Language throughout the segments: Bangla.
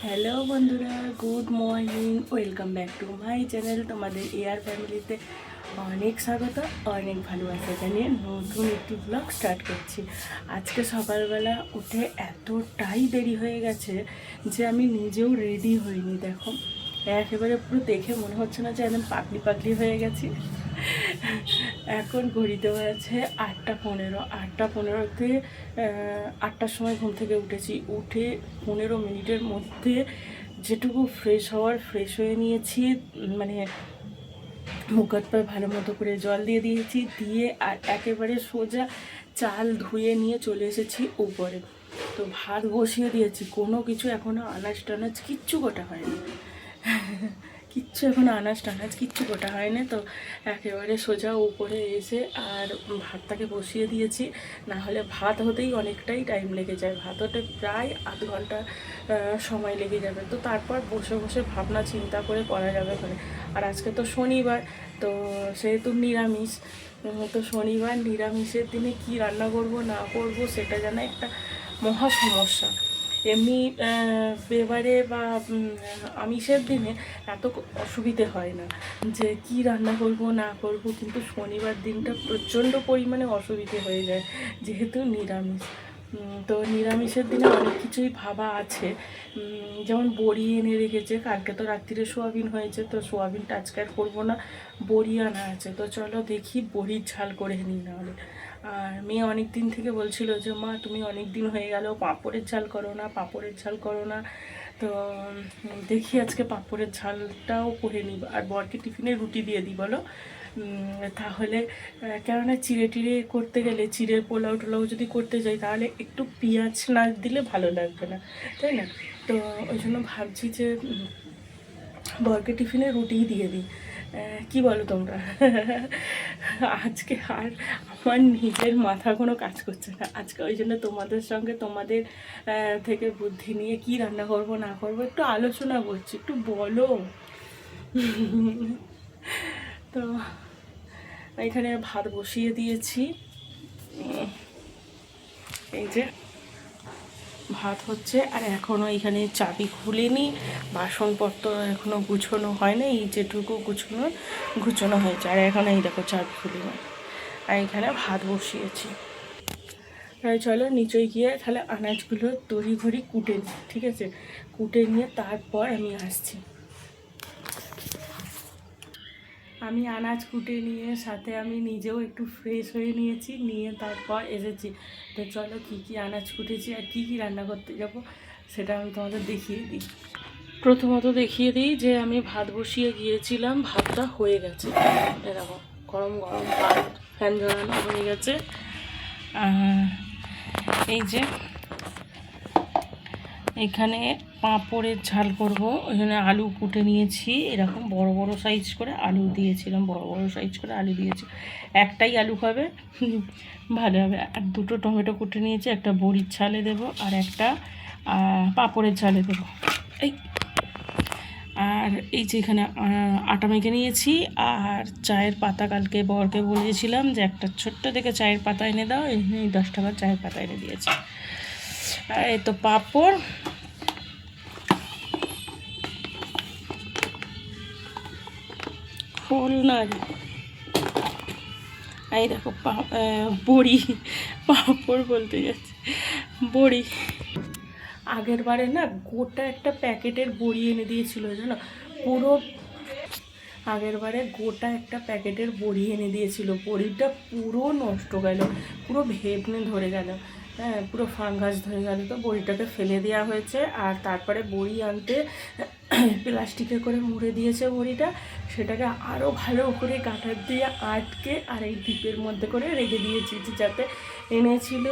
হ্যালো বন্ধুরা, good morning, welcome back to my channel. তোমাদের এয়ার ফ্যামিলিতে অনেক স্বাগত, অনেক ভালোবাসা জানিয়ে নতুন একটি ব্লগ স্টার্ট করছি। আজকে সকালবেলা উঠে এতটাই দেরি হয়ে গেছে যে আমি নিজেও রেডি হইনি। দেখো একেবারে পুরো দেখে মনে হচ্ছে না যে একদম পাগলি পাগলি হয়ে গেছি। এখন ঘড়িতে আছে 8:15। 8:15-তে 8টার সময় ঘুম থেকে উঠেছি। উঠে 15 মিনিটের মধ্যে যেটুকু ফ্রেশ হওয়ার ফ্রেশ হয়ে নিয়েছি, মানে মুখ হাত পায়ে ভালো মতো করে জল দিয়ে দিয়েছি, দিয়ে আর একেবারে সোজা চাল ধুয়ে নিয়ে চলে এসেছি উপরে। তো ভাত বসিয়ে দিয়েছি, কোনো কিছু এখনও আনাজ টানাজ কিচ্ছু গোটা হয়নি। কিচ্ছু এখনও আনাজ টানাজ কিচ্ছু গোটা হয়নি। তো একেবারে সোজা উপরে এসে আর ভাতটাকে বসিয়ে দিয়েছি। না হলে ভাত হতেই অনেকটাই টাইম লেগে যায়, ভাত হতে প্রায় আধ ঘন্টা সময় লেগে যাবে। তো তারপর বসে বসে ভাবনা চিন্তা করে করা যাবে ওখানে। আর আজকে তো শনিবার, তো সেহেতু নিরামিষ। তো শনিবার নিরামিষের দিনে কি রান্না করব না করব সেটা যেন একটা মহা সমস্যা। এমনি এবারে বা আমিষের দিনে এত অসুবিধে হয় না যে কি রান্না করব না করব, কিন্তু শনিবার দিনটা প্রচণ্ড পরিমাণে অসুবিধে হয়ে যায় যেহেতু নিরামিষ। তো নিরামিষের দিনে অনেক কিছুই ভাবা আছে, যেমন বড়ি এনে রেখেছে। কালকে তো রাত্রিরে সোয়াবিন হয়েছে, তো সোয়াবিনটা আজকে আর করবো না, বড়ি আনা আছে। তো চলো দেখি বড়ির ঝাল করে নিই নাহলে। আর মেয়ে অনেক দিন থেকে বলছিল যে মা তুমি অনেক দিন হয়ে গেল পাঁপড়ের ঝাল করো না, পাঁপড়ের ঝাল করো না। তো দেখি আজকে পাঁপড়ের ঝালটাও করে নিই, আর বরকে টিফিনে রুটি দিয়ে দিই বলো। তাহলে কেননা চিড়ে টিড়ে করতে গেলে, চিড়ের পোলাও টোলাও যদি করতে যাই তাহলে একটু পেঁয়াজ না দিলে ভালো লাগবে না, তাই না? তো ওই জন্য ভাবছি যে বরকে টিফিনে রুটিই দিয়ে দিই। কি বলো তোমরা? আজকে আর আমার নিজের মাথা কোনো কাজ করছে না আজকে, ওই জন্য তোমাদের সঙ্গে তোমাদের থেকে বুদ্ধি নিয়ে কি রান্না করব না করব একটু আলোচনা করছি, একটু বলো। তো এখানে ভাত বসিয়ে দিয়েছি, এই যে ভাত হচ্ছে। আর এখনও এখানে চাবি খুলিনি, বাসনপত্র এখনও গুছোনো হয় না, এই যেটুকু গুছোনো হয়েছে। আর এখন এই দেখো চাবি খুলিনি, আর এখানে ভাত বসিয়েছি। তাই চলো নিচে গিয়ে তাহলে আনাজগুলো তড়িঘড়ি কুটে নিই, ঠিক আছে? কুটে নিয়ে তারপর আমি আসছি। আমি আনাজ কুটে নিয়ে সাথে আমি নিজেও একটু ফ্রেশ হয়ে নিয়েছি, নিয়ে তারপর এসেছি। তো চলো কী কী আনাজ কুটেছি আর কী কী রান্না করতে যাব সেটা আমি তোমাদের দেখিয়ে দিই। প্রথমত দেখিয়ে দিই যে আমি ভাত বসিয়ে গিয়েছিলাম, ভাতটা হয়ে গেছে। এরকম গরম গরম ভাত ফ্যান ঝরানো হয়ে গেছে। এই যে এখানে পাঁপড়ের ঝাল করব, ওই জন্য আলু কুটে নিয়েছি। এরকম বড় বড় সাইজ করে আলু দিয়েছিলাম, বড় বড় সাইজ করে আলু দিয়েছি। একটাই আলু খাবে, ভালো হবে। আর দুটো টমেটো কুটে নিয়েছি, একটা বড়ির ঝালে দেবো আর একটা পাঁপড়ের ঝালে দেবো। এই আর এই যে এখানে আটা মেখে নিয়েছি। আর চায়ের পাতা কালকে বরকে বলেছিলাম যে একটা ছোট্ট দেখে চায়ের পাতা এনে দাও, এই 10 টাকার চায়ের পাতা এনে দিয়েছি। আর এই তো পাঁপড়, খোল না, এই দেখো বড়ি, পাঁপড় বলতে যাচ্ছে, বড়ি। আগের বারে না গোটা একটা প্যাকেটের বড়ি এনে দিয়েছিল জানো, পুরো আগের বারে গোটা একটা প্যাকেটের বড়ি এনে দিয়েছিল। বড়িটা পুরো নষ্ট গেল, পুরো ভেবনে ধরে গেল, হ্যাঁ পুরো ফাঙ্গাস ধরে গেল। তো বড়িটাকে ফেলে দেওয়া হয়েছে। আর তারপরে বড়ি আনতে প্লাস্টিকে করে মুড়ে দিয়েছে বড়িটা, সেটাকে আরও ভালো করে কাঁটার দিয়ে আটকে আর এই ডিপের মধ্যে করে রেখে দিয়েছি, যাতে এনেছিল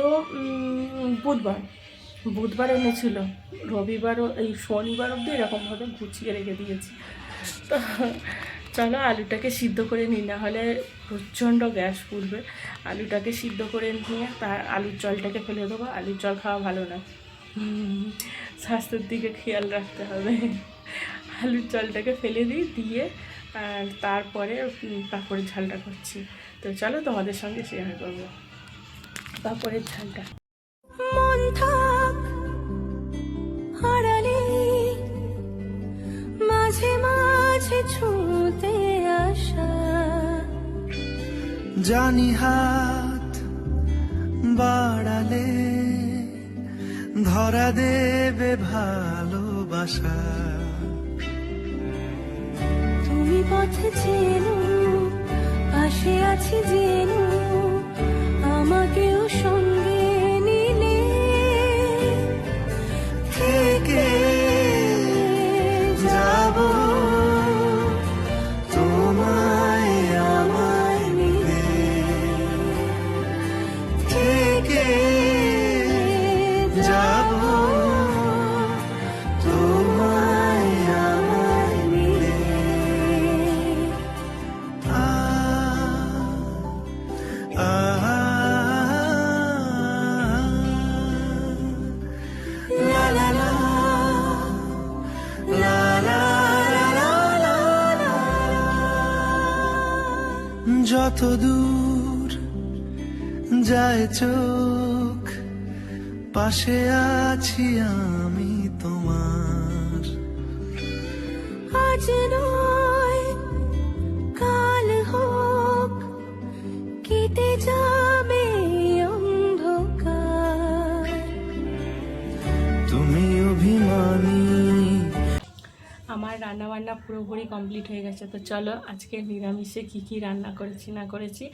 বুধবার, বুধবার এনেছিল, রবিবারও এই শনিবার অবধি এরকমভাবে গুছিয়ে রেখে দিয়েছি। তো চলো আলুটাকে সিদ্ধ করে নিই, না হলে প্রচণ্ড গ্যাস পুড়বে। আলুটাকে সিদ্ধ করে নিয়ে তার আলুর জলটাকে ফেলে দেবো। আলুর জল খাওয়া ভালো না, স্বাস্থ্যের দিকে খেয়াল রাখতে হবে। আলুর জলটাকে ফেলে দিই, দিয়ে আর তারপরে পাঁপড়ের ঝালটা করছি। তো চলো তোমাদের সঙ্গে শেয়ার করবো পাঁপড়ের ঝালটা। মন থাক হারালে ছুঁতে আসা। জানি হাত বাড়ালে ধরা দেবে ভালোবাসা। তুমি পথে চেনো, পাশে আছি জেনো, আমাকেও সঙ্গে নিলে থেকে যাব তোমায় আমায় মিলে, থেকে যাব তোমায় আমায় মিলে। La la la, la la la la la la। যত দূর যায় চোখ, পাশে আছি আমি তোমার। আজ নয় কাল হোক, কেটে যাবে অন্ধকার। তুমি অভিমানী। আমার রান্নাবান্না পুরোপুরি কমপ্লিট হয়ে গেছে। তো চলো আজকে নিরামিষে কি কি রান্না করেছি না করেছি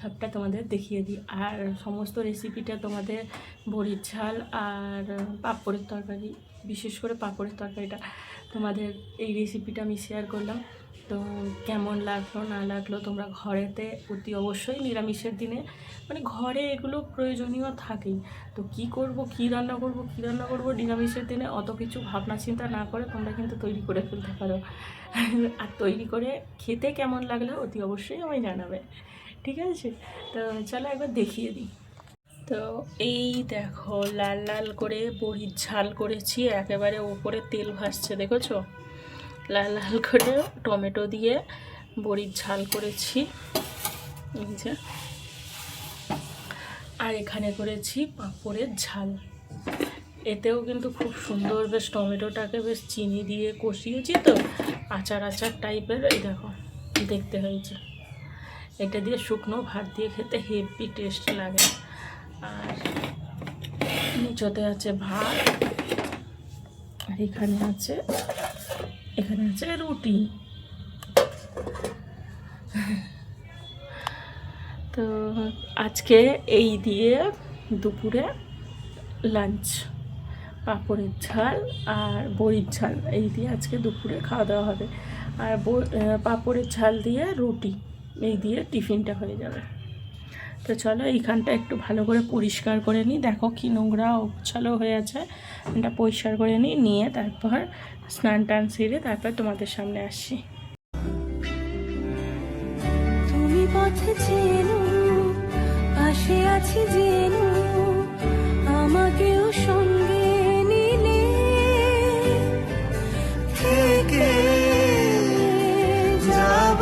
সবটা তোমাদের দেখিয়ে দিই। আর সমস্ত রেসিপিটা তোমাদের বড়ির ঝাল আর পাঁপড়ের তরকারি, বিশেষ করে পাঁপড়ের তরকারিটা তোমাদের এই রেসিপিটা আমি শেয়ার করলাম। তো কেমন লাগলো না লাগলো, তোমরা ঘরেতে অতি অবশ্যই নিরামিষের দিনে মানে ঘরে এগুলো প্রয়োজনীয় থাকেই। তো কি করব, কি রান্না করব নিরামিষের দিনে অত কিছু ভাবনা চিন্তা না করে তোমরা কিন্তু তৈরি করে ফেলতে পারো। আর তৈরি করে খেতে কেমন লাগলো অতি অবশ্যই আমায় জানাবে, ঠিক আছে? তো চলো একবার দেখিয়ে দিই। তো এই দেখো লাল লাল করে বড়ির ঝাল করেছি, একেবারে উপরে তেল ভাসছে দেখেছো, লাল লাল করে টমেটো দিয়ে বড়ির ঝাল করেছি এই যে। আর এখানে করেছি পাঁপড়ের ঝাল, এতেও কিন্তু খুব সুন্দর বেশ টমেটোটাকে বেশ চিনি দিয়ে কষিয়েছি, তো আচার আচার টাইপের এই দেখো দেখতে হয়েছে। এটা দিয়ে শুকনো ভাত দিয়ে খেতে হেভি টেস্ট লাগে। আর নিচতে আছে ভাত, আর এখানে আছে রুটি। তো আজকে এই দিয়ে দুপুরে লাঞ্চ, পাঁপড়ের ঝাল আর বড়ির ঝাল এই দিয়ে আজকে দুপুরে খাওয়া দাওয়া হবে। আর পাঁপড়ের ঝাল দিয়ে রুটি এই দিয়ে টিফিনটা হয়ে যাবে। তো চলো এইখানটা একটু ভালো করে পরিষ্কার করে নিই, দেখো কি নোংরা উচ্ছালো হয়ে আছে, এটা পরিষ্কার করে নিয়ে তারপর স্নান টান সেরে তারপর তোমাদের সামনে আসছি। তুমি পথে চেনো, পাশে আছি জেনো, আমাকেও সঙ্গে নিলে থেকে যাব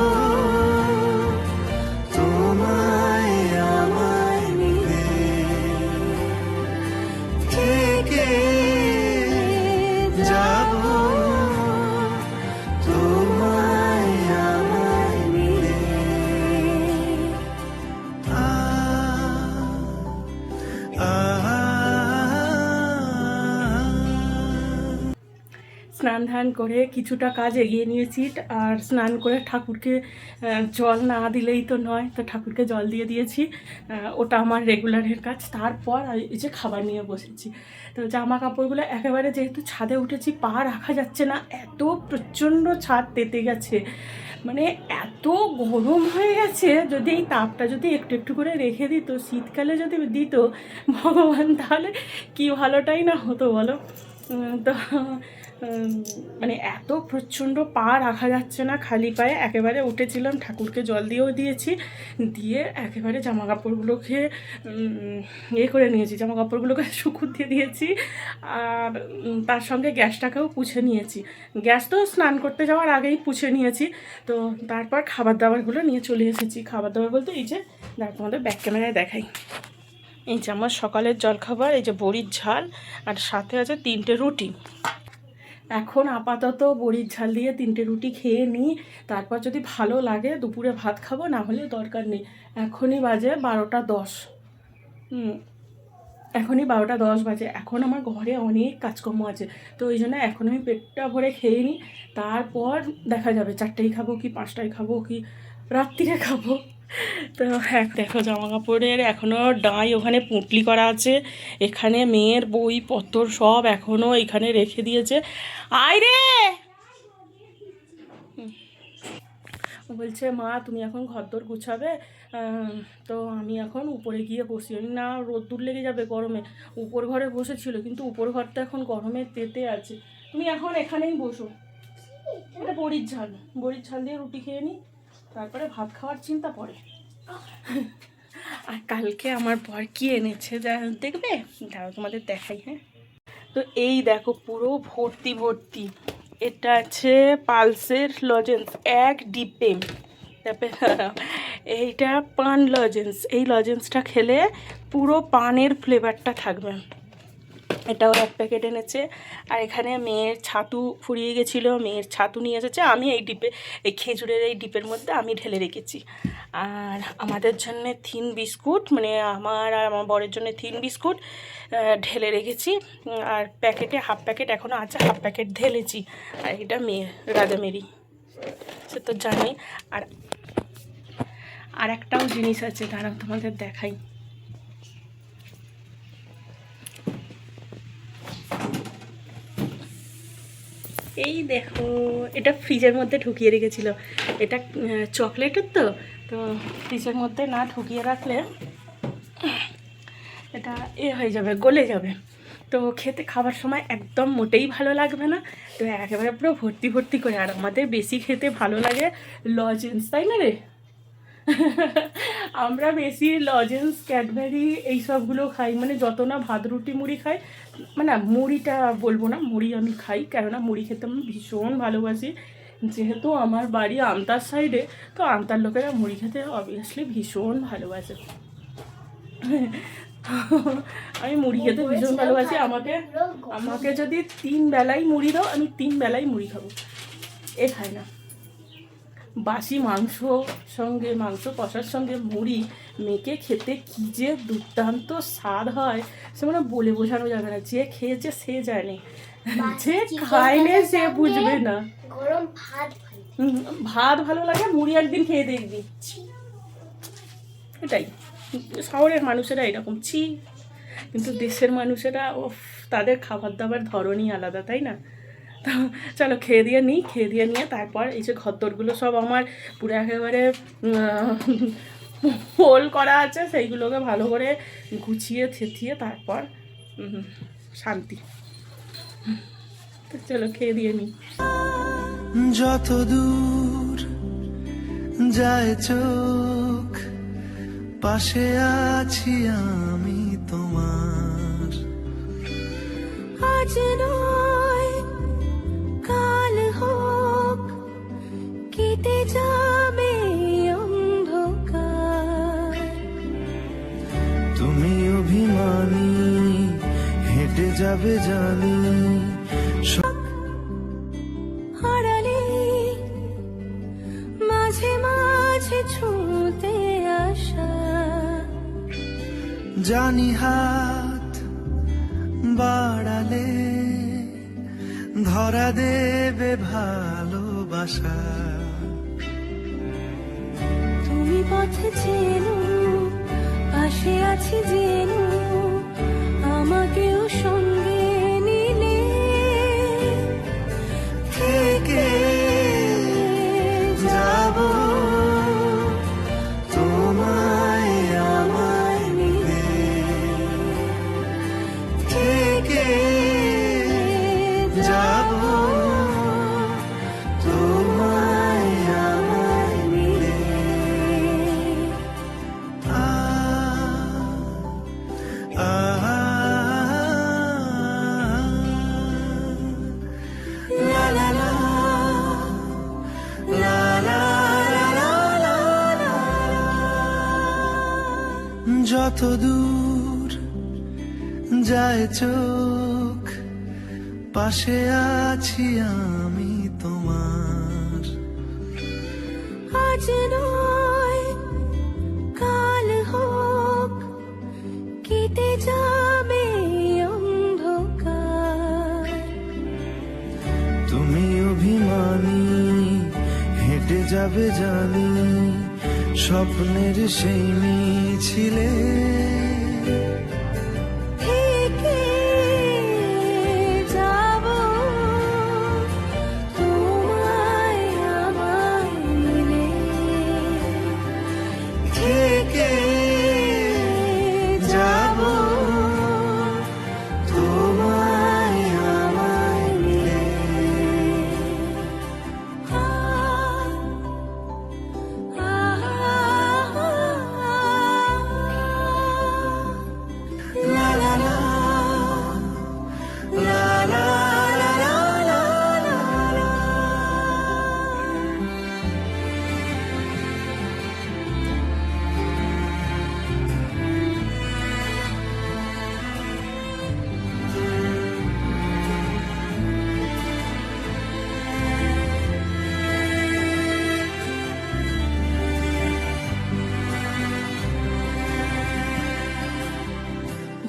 তোমায় আমায় মিলে, থেকে যাব তোমায় আমায় মিলে। স্নান ধান করে কিছুটা কাজ এগিয়ে নিয়েছি। আর স্নান করে ঠাকুরকে জল না দিলেই তো নয়, তো ঠাকুরকে জল দিয়ে দিয়েছি, ওটা আমার রেগুলারের কাজ। তারপর এই যে খাবার নিয়ে বসেছি। তো জামা কাপড়গুলো একেবারে যেহেতু ছাদে উঠেছি পা রাখা যাচ্ছে না, এত প্রচণ্ড ছাদ তেতে গেছে, মানে এত গরম হয়ে গেছে। যদি এই তাপটা যদি একটু একটু করে রেখে দিত, শীতকালে যদি দিত ভগবান, তাহলে কি ভালোটাই না হতো বলো। তো মানে এত প্রচণ্ড পা রাখা যাচ্ছে না খালি পায়ে, একেবারে উঠেছিলাম, ঠাকুরকে জল দিয়েও দিয়েছি, দিয়ে একেবারে জামা কাপড়গুলোকে করে নিয়েছি, জামা কাপড়গুলোকে শুকুর দিয়ে দিয়েছি। আর তার সঙ্গে গ্যাসটাকেও পুছে নিয়েছি, গ্যাস তো স্নান করতে যাওয়ার আগেই পুছে নিয়েছি। তো তারপর খাবার দাবারগুলো নিয়ে চলে এসেছি। খাবার দাবার বলতে এই যে তোমাদের ব্যাক ক্যামেরায় দেখাই, এই যে আমার সকালের জলখাবার, এই যে বড়ির ঝাল আর সাথে আছে 3টে রুটি। এখন আপাতত বড়ির ঝাল দিয়ে 3টে রুটি খেয়ে নিই, তারপর যদি ভালো লাগে দুপুরে ভাত খাবো, না হলে দরকার নেই। এখনই বাজে 12টা 10। এখনই 12টা 10 বাজে। এখন আমার ঘরে অনেক কাজকর্ম আছে, তো ওই জন্য এখন আমি পেটটা ভরে খেয়ে নিই, তারপর দেখা যাবে 4টায় খাবো কি 5টায় খাবো কি রাত্রিরে খাবো। তো হ্যাঁ দেখো জামা কাপড়ের এখনও ডাঁই ওখানে পুঁটলি করা আছে, এখানে মেয়ের বইপত্র সব এখনও এখানে রেখে দিয়েছে। আয় রে, ও বলছে মা তুমি এখন ঘরদোর গুছাবে, তো আমি এখন উপরে গিয়ে বসি। আমি না রোদ্দুর লেগে যাবে গরমে, উপর ঘরে বসেছিল কিন্তু উপর ঘরটা এখন গরমে তেতে আছে, তুমি এখন এখানেই বসো। এটা বড়ির ঝাল দিয়ে রুটি খেয়ে নিই, তারপরে ভাত খাওয়ার চিন্তা পড়ে। আর কালকে আমার বর কি এনেছে যা দেখবে, দাঁড়াও তোমাদের দেখাই। হ্যাঁ, তো এই দেখো পুরো ভর্তি ভর্তি, এটা আছে পালসের লজেন্স 1 ডিপে। তারপরে এইটা পান লজেন্স, এই লজেন্সটা খেলে পুরো পানের ফ্লেভারটা থাকবে। এটাও 1 প্যাকেট এনেছে। আর এখানে মেয়ের ছাতু ফুরিয়ে গেছিলো, মেয়ের ছাতু নিয়ে এসেছে, আমি এই ডিপে এই খেজুরের এই ডিপের মধ্যে আমি ঢেলে রেখেছি। আর আমাদের জন্য থিন বিস্কুট, মানে আমার আর আমার বরের জন্য থিন বিস্কুট ঢেলে রেখেছি। আর প্যাকেটে 1/2 প্যাকেট এখনও আছে, 1/2 প্যাকেট ঢেলেছি। আর এটা মেয়ের রাজামেরি, সে তো জানি। আর একটাও জিনিস আছে, দাঁড়াও তোমাদের দেখাই। এই দেখো, এটা ফ্রিজের মধ্যে ঢুকিয়ে রেখেছিল, এটা চকলেটের তো তো ফ্রিজের মধ্যে না ঢুকিয়ে রাখলে এটা হয়ে যাবে, গলে যাবে, তো খেতে খাবার সময় একদম মোটেই ভালো লাগবে না। তো একেবারে পুরো ভর্তি ভর্তি করে। আর আমাদের বেশি খেতে ভালো লাগে লজেন্স, তাই না রে? আমরা বেশি লজেন্স ক্যাডবেরি এইসবগুলো খাই, মানে যত না ভাত রুটি মুড়ি খাই, মানে মুড়িটা বলবো না, মুড়ি আমি খাই, কেননা মুড়ি খেতে আমি ভীষণ ভালোবাসি। যেহেতু আমার বাড়ি আমতার সাইডে, তো আমতার লোকেরা মুড়ি খেতে অবভিয়াসলি ভীষণ ভালোবাসে। আমি মুড়ি খেতে ভীষণ ভালোবাসি। আমাকে যদি 3 বেলাই মুড়ি দাও, আমি 3 বেলাই মুড়ি খাবো, এ খাই না। বাসি মাংস সঙ্গে, মাংস কষার সঙ্গে মুড়ি মেখে খেতে কী যে দুর্দান্ত স্বাদ হয়, সে মানে বলে বোঝানো যাবে না। যে খেয়েছে সে জানে, যে খায়নি সে বুঝবে না। ভাত ভালো লাগে, মুড়ি একদিন খেয়ে দেখবি। এটাই শহরের মানুষেরা এরকম ছি, কিন্তু দেশের মানুষেরা তাদের খাবার দাবার ধরনই আলাদা, তাই না? তো চলো খেয়ে দিয়ে নিই, খেয়ে দিয়ে নিয়ে তারপর এই যে ঘরদোরগুলো সব আমার পুরো একেবারে হোল করা আছে, সেইগুলোকে ভালো করে গুছিয়ে থেতিয়ে তারপর শান্তি। তো চলো খেয়ে দিয়ে নিই। যত দূর যায় চোখ, পাশে আছি আমি তোমার। আজ নয় কাল হোক, কেটে যাবে অন্ধকার। তুমি অভিমানী হেঁটে যাবে জানি, হারালে মাঝে মাঝে ছুঁতে আসা। জানি হাত বাড়ালে ধরা দেবে ভালোবাসা। তুমি পথে চেনো, পাশে আছি জেনো, আমাকেও সঙ্গে নিলে থেকে যাব তোমায় আমায় মিলে, থেকে যাব তোমায় আমায় মিলে। La la la, la la la la la, যত দূর যায় চোখ, পাশে আছি আমি তোমার। আজ নয় কাল হোক, কেটে যাবে অন্ধকার। তুমি অভিমানী হেঁটে যাবে জানি, স্বপ্নের সেই মিছিলে। থেকে যাব তোমায় আমায় মিলে, থেকে যাব তোমায় আমায় মিলে। লা লা লা, লা লা লা লা লা লা লা।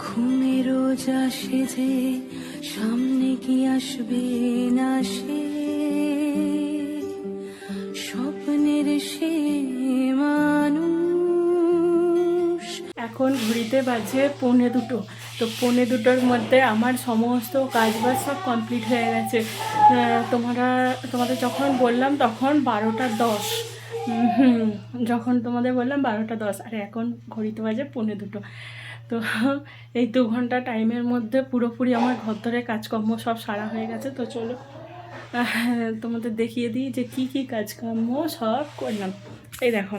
ঘুমের রোজ আসে যে, সামনে কি আসবে না সে, স্বপ্নের সে মানুষ। এখন ঘড়িতে বাজে 1:45। তো 1:45-র মধ্যে আমার সমস্ত কাজবাজ সব কমপ্লিট হয়ে গেছে। তোমাদের যখন বললাম তখন 12:10, যখন তোমাদের বললাম 12:10, আর এখন ঘড়িতে বাজে 1:45। তো এই 2 ঘন্টা টাইমের মধ্যে পুরোপুরি আমার ঘর ধরে কাজকর্ম সব সারা হয়ে গেছে। তো চলো তোমাদের দেখিয়ে দিই যে কি কি কাজকর্ম সব করলাম। এই দেখো,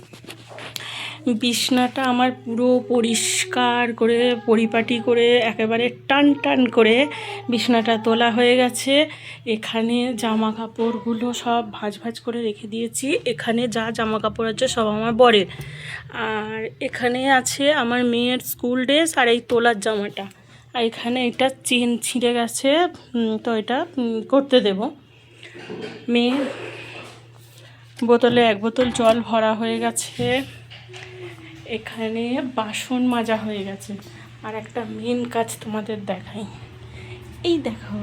বিছনাটা আমার পুরো পরিষ্কার করে পরিপাটি করে একেবারে টান টান করে বিছনাটা তোলা হয়ে গেছে। এখানে জামা কাপড়গুলো সব ভাঁজ ভাঁজ করে রেখে দিয়েছি। এখানে যা জামা কাপড় আছে সব আমার বরের, আর এখানে আছে আমার মেয়ের স্কুল ড্রেস আর এই তোলার জামাটা। আর এখানে এটা চেন ছিঁড়ে গেছে, তো এটা করতে দেব। মেয়ের বোতলে 1 বোতল জল ভরা হয়ে গেছে। এখানে বাসন মাজা হয়ে গেছে। আর একটা মেন কাজ তোমাদের দেখাই, এই দেখো,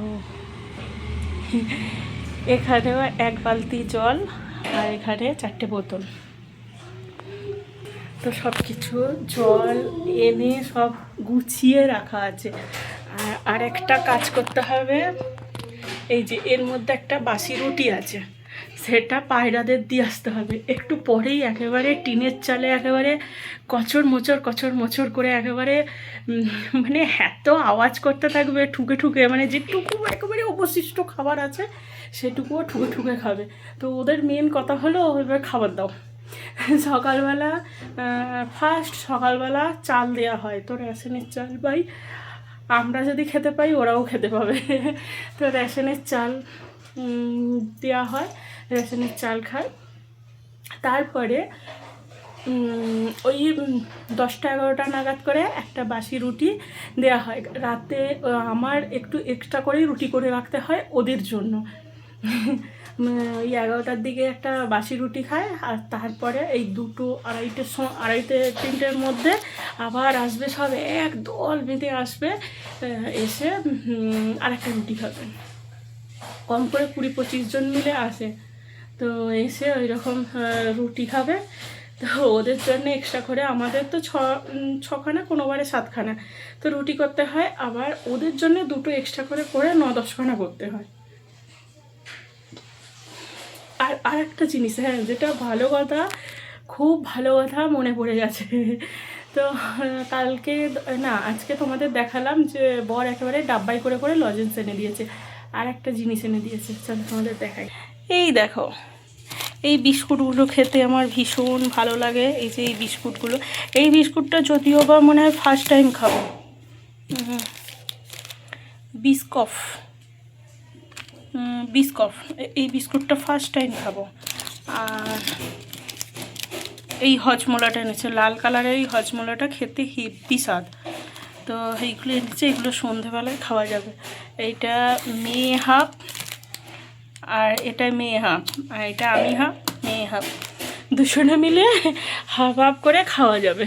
এখানেও 1 বালতি জল আর এখানে 4টে বোতল। তো সব কিছু জল এনে সব গুছিয়ে রাখা আছে। আর একটা কাজ করতে হবে, এই যে এর মধ্যে একটা বাসি রুটি আছে, সেটা পায়রাদের দিয়ে আসতে হবে। একটু পরেই একেবারে টিনের চালে একেবারে কচর মোচর করে একেবারে মানে এত আওয়াজ করতে থাকবে ঠুকে ঠুকে, মানে যেটুকু একেবারে অবশিষ্ট খাবার আছে সেটুকুও ঠুকে ঠুকে খাবে। তো ওদের মেন কথা হলো এবার খাবার দাও। সকালবেলা সকালবেলা চাল দেওয়া হয়, তো রেশনের চাল পাই আমরা, যদি খেতে পাই ওরাও খেতে পাবে। তো রেশনের চাল দেওয়া হয়, রেশনের চাল খায়। তারপরে ওই 10টা-11টা নাগাদ করে একটা বাসি রুটি দেওয়া হয়। রাতে আমার একটু এক্সট্রা করেই রুটি করে রাখতে হয় ওদের জন্য। ওই 11টার দিকে একটা বাসি রুটি খায়, আর তারপরে এই 2টো 2:30-3টের মধ্যে আবার আসবে, সব এক দল বেঁধে আসবে, এসে আরেকটা রুটি খাবে। কম করে 20-25 জন মিলে আসে, তো এসে ওই রকম রুটি খাবে। তো ওদের জন্য এক্সট্রা করে, আমাদের তো 6খানা, কোনোবারে 7খানা, তো রুটি করতে হয়। আবার ওদের জন্য 2টো এক্সট্রা করে 9-10খানা করতে হয়। আর একটা জিনিস, হ্যাঁ, যেটা ভালো কথা, খুব ভালো কথা মনে পড়ে গেছে। তো কালকে না, আজকে তোমাদের দেখালাম যে বর একেবারে ডাব্বাই করে করে লজেন্স এনে দিয়েছে। আর একটা জিনিস এনে দিয়েছে, চলো তোমাদের দেখাই। এই দেখো, এই বিস্কুটগুলো খেতে আমার ভীষণ ভালো লাগে। এই যে এই বিস্কুটগুলো, এই বিস্কুটটা যদিও বা মনে হয় ফার্স্ট টাইম খাবো। বিস্কফ, এই বিস্কুটটা ফার্স্ট টাইম খাবো। আর এই হজমোলাটা এনেছে, লাল কালারের এই হজমোলাটা খেতে হেব্বি স্বাদ। তো এইগুলো এনেছে, এগুলো সন্ধেবেলায় খাওয়া যাবে। এইটা মেয়ে হাফ, আর এটা মেয়ে হাফ, আর এটা আমি হাফ, মেয়ে হাফ, দুজনে মিলে হাফ হাফ করে খাওয়া যাবে।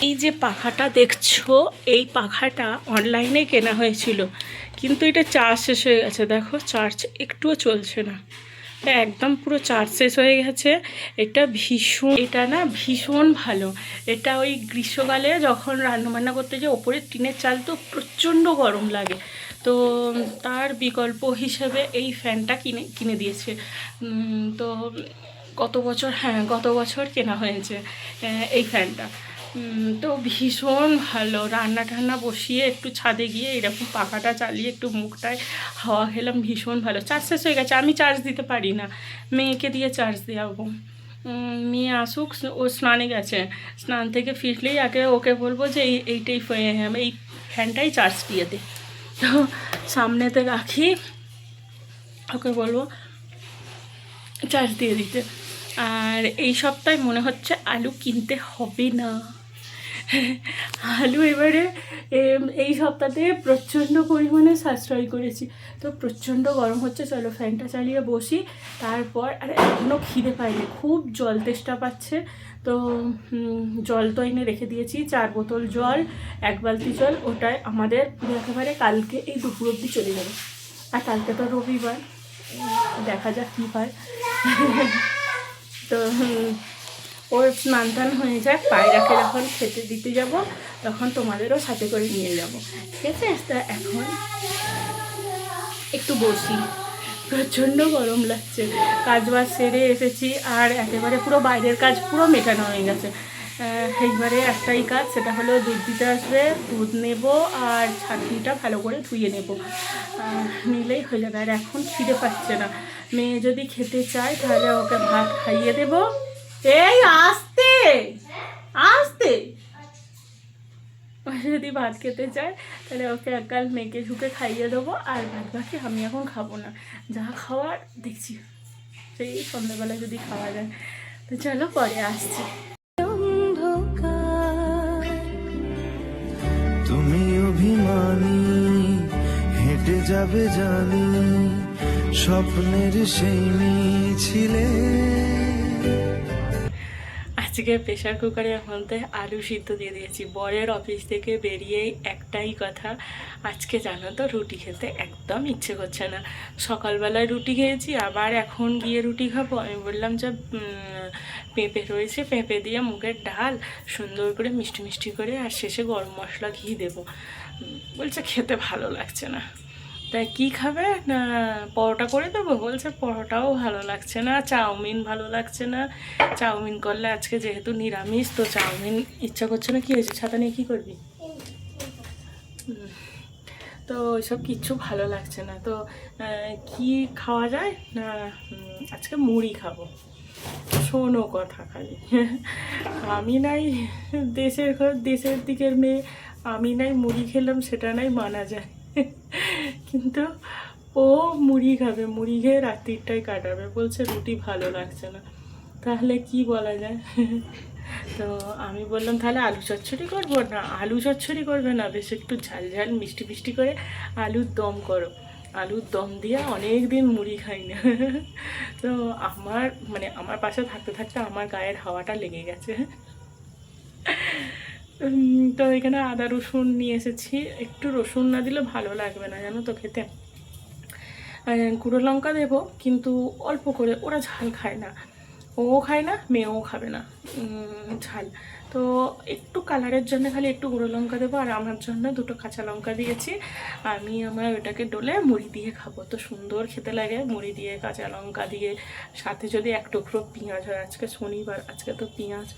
এই যে পাখাটা দেখছো, এই পাখাটা অনলাইনে কেনা হয়েছিল, কিন্তু এটা চার্জ শেষ হয়ে গেছে। দেখো চার্জ একটুও চলছে না, একদম পুরো চার্জ শেষ হয়ে গেছে। এটা না ভীষণ ভালো। এটা ওই গ্রীষ্মকালে যখন রান্নাবান্না করতে যে ওপরে টিনের চাল তো প্রচণ্ড গরম লাগে, তো তার বিকল্প হিসেবে এই ফ্যানটা কিনে দিয়েছে। তো গত বছর কেনা হয়েছে এই ফ্যানটা। তো ভীষণ ভালো। রান্না টান্না বসিয়ে একটু ছাদে গিয়ে এরকম পাখাটা চালিয়ে একটু মুখটায় হাওয়া খেলাম, ভীষণ ভালো। চার্জ শেষ হয়ে গেছে, আমি চার্জ দিতে পারি না, মেয়েকে দিয়ে চার্জ দেওয়াবো। মেয়ে আসুক, ও স্নানে গেছে, স্নান থেকে ফিরলেই আগে ওকে বলবো যে এই ফ্যানটাই চার্জ দিয়ে দে। তো সামনেতে রাখি, ওকে বলবো চার্জ দিয়ে দিতে। আর এই সপ্তাহে মনে হচ্ছে আলু কিনতে হবে না। আলু এবারে এই সপ্তাহে প্রচণ্ড পরিমাণে সাশ্রয় করেছি। তো প্রচণ্ড গরম হচ্ছে, চলো ফ্যানটা চালিয়ে বসি। তারপর আর এখনও খিদে পাইনি, খুব জল তেষ্টা পাচ্ছে। তো জল তো এনে রেখে দিয়েছি, 4 বোতল জল, 1 বালতি জল। ওটাই আমাদের পুরো একেবারে কালকে এই দুপুর অবধি চলে যাবে। আর কালকে তো রবিবার, দেখা যাক কী হয়। তো ওর স্নান টান হয়ে যায়, পায়রাকে যখন খেতে দিতে যাব তখন তোমাদেরও সাথে করে নিয়ে যাব, ঠিক আছে? তা এখন একটু বসি, প্রচণ্ড গরম লাগছে। কাজবাজ সেরে এসেছি, আর একেবারে পুরো বাইরের কাজ পুরো মেটানো হয়ে গেছে। এইবারে একটাই কাজ, সেটা হলো দুধ দিতে আসবে, দুধ নেব আর ছাঁকনিটা ভালো করে ধুয়ে নেব, নিলেই হয়ে যাবে। আর এখন খিদে পাচ্ছে না, মেয়ে যদি খেতে চায় তাহলে ওকে ভাত খাইয়ে দেব। এই আস্তে আস্তে, ও যদি ভাত খেতে চায় তাহলে ওকে একগাল মেয়েকে ঝুঁকে খাইয়ে দেবো, আর ভাত বাকি আমি এখন খাবো না, যা খাওয়ার দেখছি সেই সন্ধ্যাবেলা যদি খাওয়া যায়। তো চলো পরে আসছি। তুমি অভিমানী, হেঁটে যাবে জানি, স্বপ্নের সেই মিছিলে। আজকে প্রেশার কুকারের মধ্যে আলু সিদ্ধ দিয়ে দিয়েছি। বরের অফিস থেকে বেরিয়েই একটাই কথা, আজকে জানো তো রুটি খেতে একদম ইচ্ছে করছে না। সকালবেলায় রুটি খেয়েছি, আবার এখন গিয়ে রুটি খাবো। আমি বললাম যে পেঁপে রয়েছে, পেঁপে দিয়ে মুগের ডাল সুন্দর করে মিষ্টি মিষ্টি করে, আর শেষে গরম মশলা ঘি দেবো। বলছে খেতে ভালো লাগছে না, তাই কি খাবে না পরোটা করে দেবো। বলছে পরোটাও ভালো লাগছে না, চাউমিন ভালো লাগছে না। চাউমিন করলে আজকে যেহেতু নিরামিষ, তো চাউমিন ইচ্ছা করছে না। কী হয়েছে, ছাতা নিয়ে কী করবি? তো ওইসব কিচ্ছু ভালো লাগছে না। তো কি খাওয়া যায় না, আজকে মুড়ি খাবো। শোনো কথা খালি, আমি নাই দেশের দিকের মেয়ে, আমি নাই মুড়ি খেলাম সেটা নাই মানা যায়, কিন্তু ও মুড়ি খাবে, মুড়ি খেয়ে রাত্রিটাই কাটাবে। বলছে রুটি ভালো লাগছে না, তাহলে কি বলা যায়? তো আমি বললাম তাহলে আলু চচ্চড়ি করবো। না, আলু চচ্চড়ি করবে না, বেশ একটু ঝাল ঝাল মিষ্টি মিষ্টি করে আলুর দম করো। আলুর দম দিয়ে অনেক দিন মুড়ি খাই না। তো আমার পাশে থাকতে থাকতে আমার গায়ের হাওয়াটা লেগে গেছে। তো এখানে আদা রসুন নিয়ে এসেছি, একটু রসুন না দিলে ভালো লাগবে না জানো তো খেতে। গুঁড়ো লঙ্কা দেবো, কিন্তু অল্প করে, ওরা ঝাল খায় না, ও খায় না, মেয়েও খাবে না ঝাল। তো একটু কালারের জন্য খালি একটু গুঁড়ো লঙ্কা দেবো, আর আমার জন্য 2টো কাঁচা লঙ্কা দিয়েছি। আমি ওটাকে ডলে মুড়ি দিয়ে খাবো, তো সুন্দর খেতে লাগে মুড়ি দিয়ে, কাঁচা লঙ্কা দিয়ে, সাথে যদি 1 টুকরো পেঁয়াজ হয়। আজকে শনিবার, আজকে তো পেঁয়াজ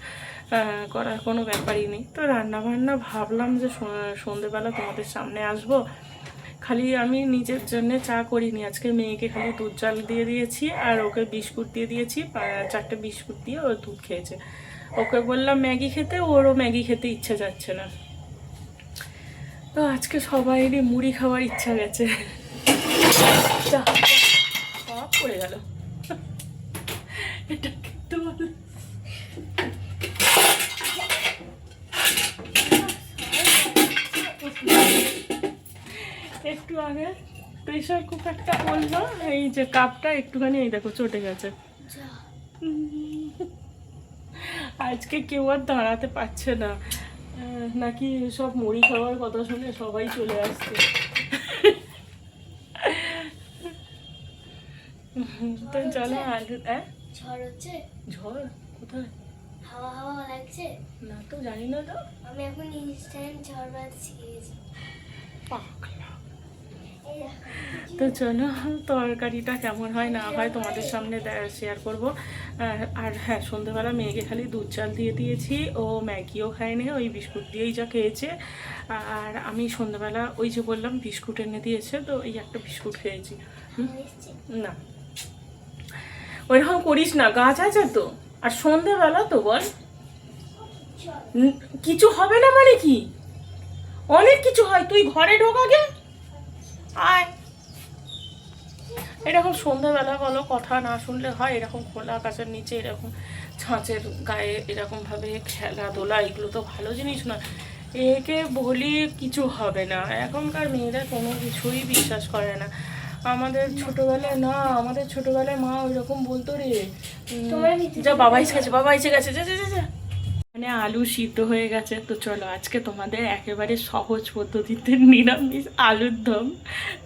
করার কোনো ব্যাপারই নেই। তো রান্নাবান্না ভাবলাম যে সন্ধেবেলা তোমাদের সামনে আসবো। খালি আমি নিজের জন্য চা করিনি, আজকে মেয়েকে খালি দুধ জাল দিয়ে দিয়েছি, আর ওকে বিস্কুট দিয়ে দিয়েছি, 4টে বিস্কুট দিয়ে ও দুধ খেয়েছে। ওকে বললাম ম্যাগি খেতে, ওরও ম্যাগি খেতে ইচ্ছে যাচ্ছে না। তো আজকে সবাইরই মুড়ি খাওয়ার ইচ্ছা গেছে। সব পড়ে গেল, এটা কিন্তু একটু আগে প্রেশার কুকারটা বললো এই যে কাপটা একটুখানি এই দেখো চটে গেছে। আজকে কেউ আর দাঁড়াতে পারছে না, নাকি সব মুড়ি খাওয়ার কথা শুনে সবাই চলে আসছে। তো চলো আলু ঝড় হচ্ছে, ঝড় কোথায়? হাওয়া হাওয়া লাগছে। না তো জানি না তো। আমি এখন ইনস্ট্যান্ট ঝড় বাজ শিখেছি। পাগলা। এই দেখো, তো চলো তরকারিটা কেমন হয় না হয় তোমাদের সামনে শেয়ার করব। আর হ্যাঁ, সন্ধ্যেবেলা মেয়েকে খালি দুধ চাল দিয়ে দিয়েছি, ও ম্যাগিও খায়নি, ওই বিস্কুট দিয়েই যা খেয়েছে। আর আমি সন্ধ্যেবেলা ওই যে বললাম বিস্কুট এনে দিয়েছে, তো এই একটা বিস্কুট খেয়েছি। এসছে। না ওইরকম করিস না, গাছ আছে তো। আর সন্ধ্যেবেলা তো বল কিছু হবে না মানে কি? অনেক কিছু হয়, তুই ঘরে ঢোক আগে, আয়। এরকম সন্ধ্যাবেলা বলো কথা না শুনলে হয়? এরকম খোলা আকাশের নিচে এরকম ছাঁচের গায়ে এরকমভাবে খেলাধুলা, এগুলো তো ভালো জিনিস না। একে বলি কিছু হবে না, এখনকার মেয়েরা কোনো কিছুই বিশ্বাস করে না। আমাদের ছোটবেলায় না, আমাদের ছোটবেলায় মা ওইরকম বলতো রে, যা বাবা এসে গেছে, বাবা এসে গেছে, যা যা যা যা। মানে আলু সিদ্ধ হয়ে গেছে। তো চলো আজকে তোমাদের একেবারে সহজ পদ্ধতিতে নিরামিষ আলুর দম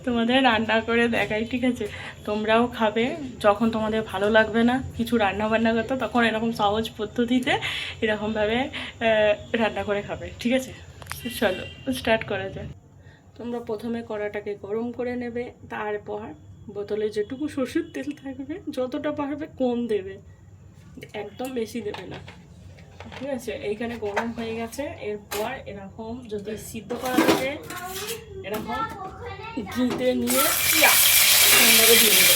তোমাদের রান্না করে দেখাই, ঠিক আছে? তোমরাও খাবে যখন তোমাদের ভালো লাগবে না কিছু রান্না বান্না করতে, তখন এরকম সহজ পদ্ধতিতে এরকমভাবে রান্না করে খাবে, ঠিক আছে? চলো স্টার্ট করা যায়। তোমরা প্রথমে কড়াটাকে গরম করে নেবে, তারপর বোতলে যেটুকু সরষের তেল থাকবে যতটা পারবে কম দেবে, একদম বেশি দেবে না, ঠিক আছে? এইখানে গরম হয়ে গেছে। এরপর এরকম যদি সিদ্ধ করা থাকে এরকম ঘিতে নিয়ে ঠান্ডাকে দিয়ে দেবে।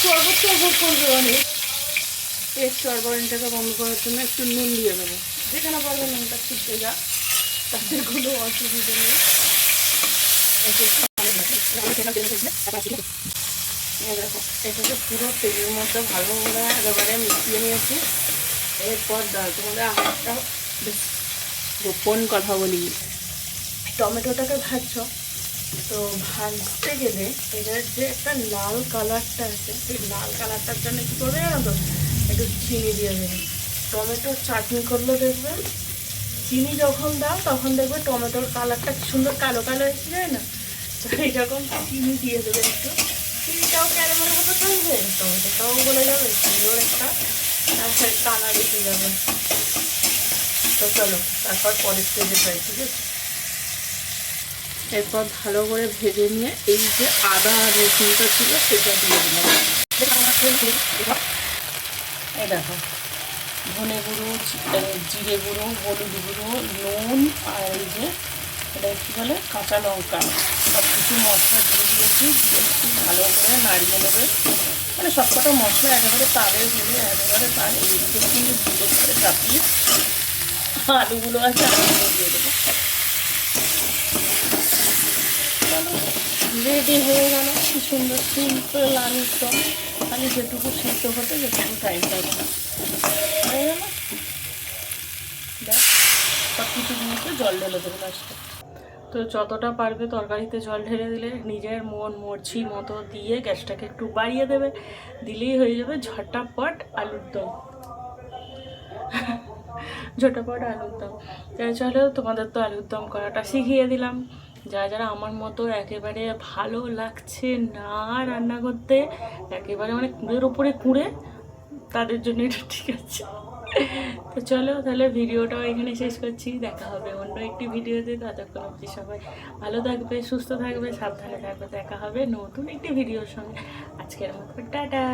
চর্বর করবে অনেক, এর চর্বরটাকে বন্ধ করার জন্য একটু নুন দিয়ে দেবো, যেখানে পারবে নুনটা ছিটতে যা, তাদের কোনো অসুবিধা নেই। দেখো এটাকে পুরো তেলের মধ্যে ভালো করে একেবারে মিশিয়ে নিয়েছি। এরপর তোমাদের আরেকটা বেশ গোপন কথা বলি, টমেটোটাকে ভাজছ, তো ভাজতে গেলে এটার যে একটা লাল কালারটা আছে, সেই লাল কালারটার জন্য কী করবে জানো তো? একটু চিনি দিয়ে দেবে। টমেটোর চাটনি করলে দেখবে চিনি যখন দাও তখন দেখবে টমেটোর কালারটা কি সুন্দর কালো কালো এসে যায় না? তো এইরকম চিনি দিয়ে দেবে একটু, চিনিটাও ক্যারামেলের মতো থাকবে, টমেটোটাও গলে যাবে, সুন্দর একটা কালার এসে যাবে। তো চলো তারপর পরের স্টেজে যাই, ঠিক আছে? এরপর ভালো করে ভেজে নিয়ে এই যে আদা আর রসুনটা ছিল সেটা দিয়ে দিলাম। এই দেখো ধনে গুঁড়ো, জিরে গুঁড়ো, হলুদ গুঁড়ো, নুন, আর এই যে এটা কী বলে কাঁচা লঙ্কা, সব কিছু মশলা দিয়ে দিয়েছি। একটু ভালো করে নাড়িয়ে নেবে, মানে সবকটা মশলা একেবারে তালে হলে একেবারে তাল এইগুলো কিন্তু দুটো করে চাপিয়ে আলুগুলো আছে আলুগুলো দিয়ে দেবো। রেডি হয়ে গেল কি সুন্দর সিম্পল আলুর দম, খালি যেটুকু সিদ্ধ হতে যেটুকু টাইম লাগবে হয়ে গেল। দেখ সব কিছু জিনিসে জল ঢেলে দেবো লাস্টে। তো যতটা পারবে তরকারিতে জল ঢেলে দিলে নিজের মন মর্জি মতো দিয়ে গ্যাসটাকে একটু বাড়িয়ে দেবে, দিলেই হয়ে যাবে ঝটাপট আলুর দম। ঝটাপট আলুর দম। চলো তোমাদের তো আলুর দম করাটা শিখিয়ে দিলাম। যারা আমার মতো একেবারে ভালো লাগছে না রান্না করতে, একেবারে মানে কুঁড়ের ওপরে কুঁড়ে, তাদের জন্য এটা ঠিক আছে। তো চলো তাহলে ভিডিওটাও এখানে শেষ করছি, দেখা হবে অন্য একটি ভিডিওতে। ততক্ষণ অবধি সবাই ভালো থাকবে, সুস্থ থাকবে, সাবধানে থাকবে। দেখা হবে নতুন একটি ভিডিওর সঙ্গে। আজকের মতো টাটা।